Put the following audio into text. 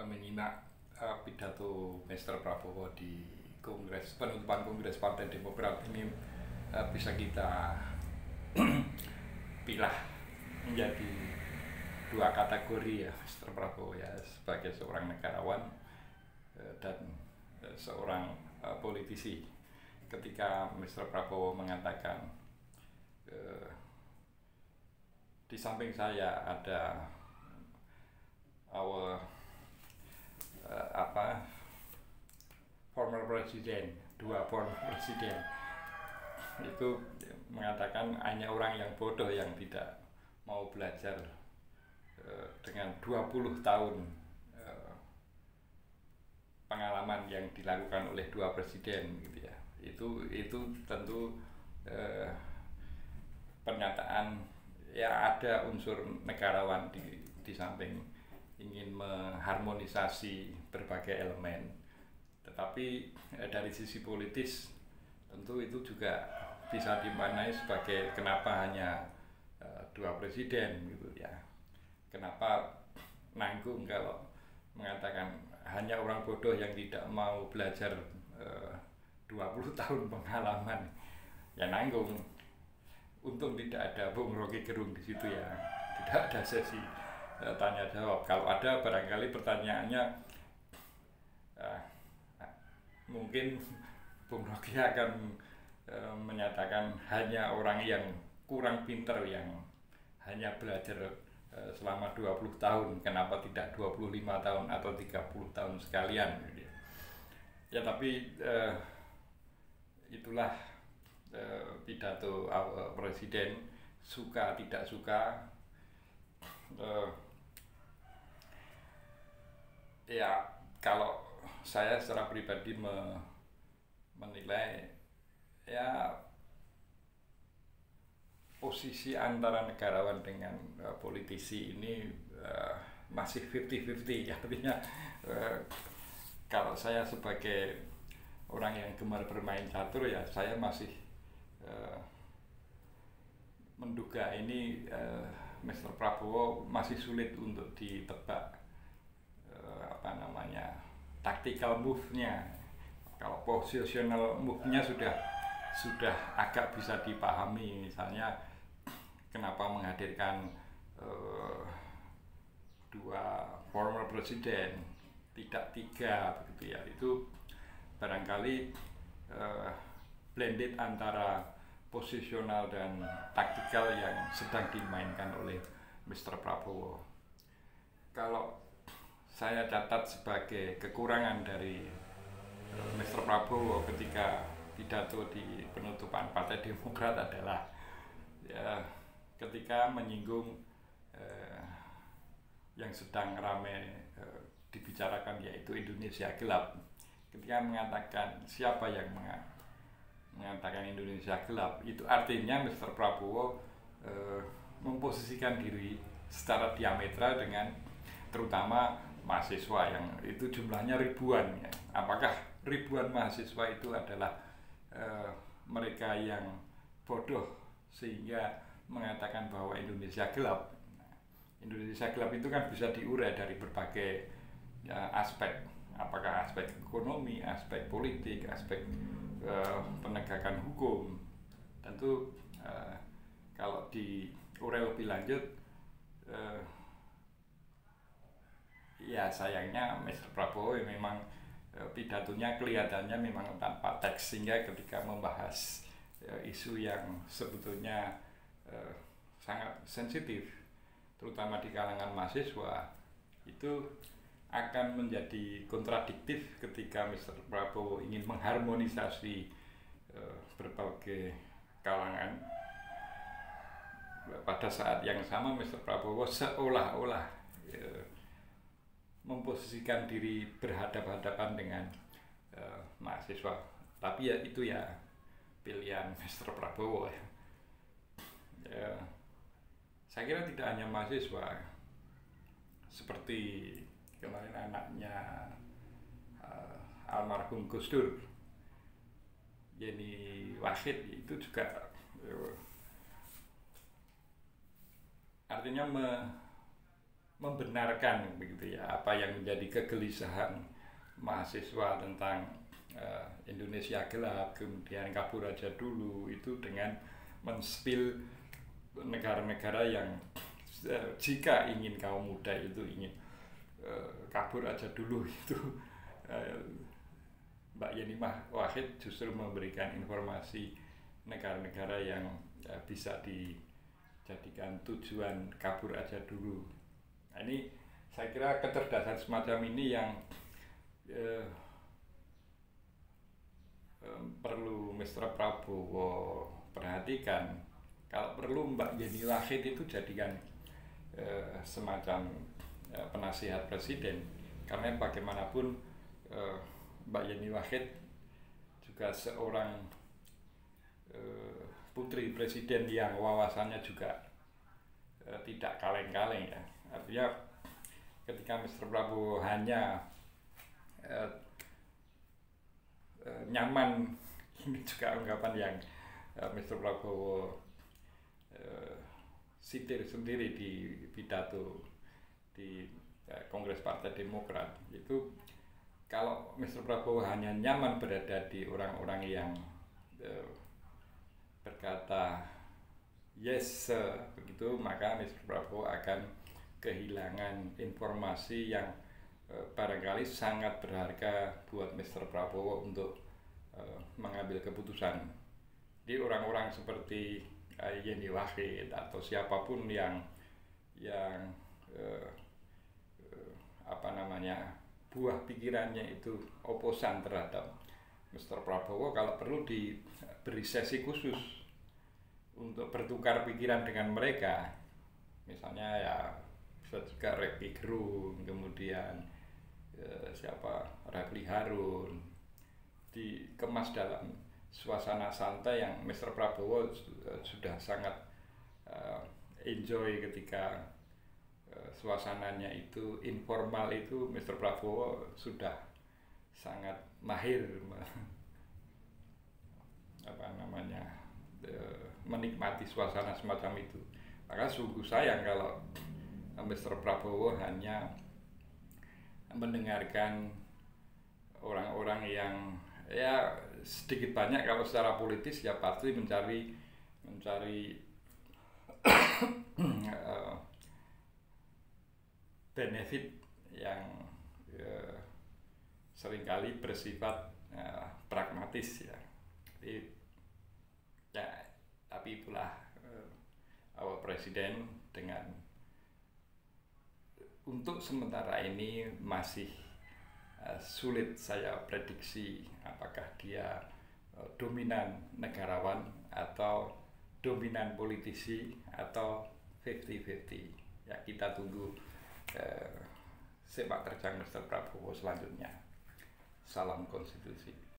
menyimak pidato Mr. Prabowo di Kongres penutupan Kongres Partai Demokrat ini bisa kita pilah menjadi dua kategori ya. Mr. Prabowo ya sebagai seorang negarawan dan seorang politisi. Ketika Mr. Prabowo mengatakan di samping saya ada our former presiden, dua former presiden, itu mengatakan hanya orang yang bodoh yang tidak mau belajar dengan 20 tahun pengalaman yang dilakukan oleh dua presiden gitu ya. Itu tentu pernyataan ya ada unsur negarawan di samping ingin mengharmonisasi berbagai elemen, tetapi dari sisi politis tentu itu juga bisa dimaknai sebagai kenapa hanya dua presiden gitu ya, kenapa nanggung kalau mengatakan hanya orang bodoh yang tidak mau belajar 20 tahun pengalaman ya nanggung. Untung tidak ada Bung Rocky Gerung di situ ya, tidak ada sesi tanya jawab. Kalau ada barangkali pertanyaannya mungkin Bung Rocky akan menyatakan hanya orang yang kurang pinter yang hanya belajar selama 20 tahun, kenapa tidak 25 tahun atau 30 tahun sekalian gitu. Ya tapi itulah pidato presiden, suka tidak suka ya kalau saya secara pribadi menilai ya posisi antara negarawan dengan politisi ini masih 50-50 ya. Artinya kalau saya sebagai orang yang gemar bermain catur ya saya masih menduga ini Mr. Prabowo masih sulit untuk ditebak tactical move-nya. Kalau positional move-nya sudah agak bisa dipahami, misalnya kenapa menghadirkan dua former presiden, tidak tiga begitu ya. Itu barangkali blended antara posisional dan taktikal yang sedang dimainkan oleh Mr. Prabowo. Kalau saya catat sebagai kekurangan dari Mr. Prabowo ketika pidato di penutupan Partai Demokrat adalah ya, ketika menyinggung yang sedang ramai dibicarakan yaitu Indonesia gelap. Ketika mengatakan siapa yang mengatakan Indonesia gelap, itu artinya Mr. Prabowo memposisikan diri secara diametral dengan terutama mahasiswa yang itu jumlahnya ribuan ya. Apakah ribuan mahasiswa itu adalah mereka yang bodoh sehingga mengatakan bahwa Indonesia gelap? Indonesia gelap itu kan bisa diurai dari berbagai aspek, apakah aspek ekonomi, aspek politik, aspek penegakan hukum. Tentu kalau diurai lebih lanjut ya sayangnya Mr. Prabowo memang pidatonya kelihatannya memang tanpa teks, sehingga ketika membahas isu yang sebetulnya sangat sensitif terutama di kalangan mahasiswa itu akan menjadi kontradiktif ketika Mr. Prabowo ingin mengharmonisasi berbagai kalangan. Pada saat yang sama Mr. Prabowo seolah-olah memposisikan diri berhadapan-hadapan dengan mahasiswa. Tapi ya itu ya pilihan Mr. Prabowo ya. Saya kira tidak hanya mahasiswa, seperti kemarin anaknya almarhum Gus Dur, Yeni Wahid, itu juga artinya membenarkan begitu ya apa yang menjadi kegelisahan mahasiswa tentang Indonesia gelap, kemudian kabur aja dulu, itu dengan menspil negara-negara yang jika ingin kaum muda itu ingin kabur aja dulu itu Mbak Yeni Wahid justru memberikan informasi negara-negara yang bisa dijadikan tujuan kabur aja dulu. Nah, ini saya kira kecerdasan semacam ini yang perlu Mr. Prabowo perhatikan. Kalau perlu Mbak Yeni Wahid itu jadikan semacam penasihat presiden, karena bagaimanapun Mbak Yeni Wahid juga seorang putri presiden yang wawasannya juga tidak kaleng-kaleng ya. Artinya ketika Mr. Prabowo hanya nyaman, ini juga ungkapan yang Mr. Prabowo sitir sendiri di pidato di Kongres Partai Demokrat, itu kalau Mr. Prabowo hanya nyaman berada di orang-orang yang berkata yes begitu, maka Mr. Prabowo akan kehilangan informasi yang barangkali sangat berharga buat Mr. Prabowo untuk mengambil keputusan. Di orang-orang seperti Yeni Wahid atau siapapun yang buah pikirannya itu oposan terhadap Mr. Prabowo, kalau perlu diberi sesi khusus untuk bertukar pikiran dengan mereka. Misalnya ya bisa juga Rocky Gerung, kemudian Refli Harun, dikemas dalam suasana santai yang Mr. Prabowo sudah sangat enjoy ketika suasananya itu informal, itu Mr. Prabowo sudah sangat mahir menikmati suasana semacam itu. Maka sungguh sayang kalau Mr. Prabowo hanya mendengarkan orang-orang yang ya sedikit banyak kalau secara politis ya pasti mencari benefit yang seringkali bersifat pragmatis ya. Jadi ya, tapi itulah Bapak Presiden dengan untuk sementara ini masih sulit saya prediksi apakah dia dominan negarawan atau dominan politisi atau 50-50. Ya, kita tunggu sepak terjang Mr. Prabowo selanjutnya. Salam konstitusi.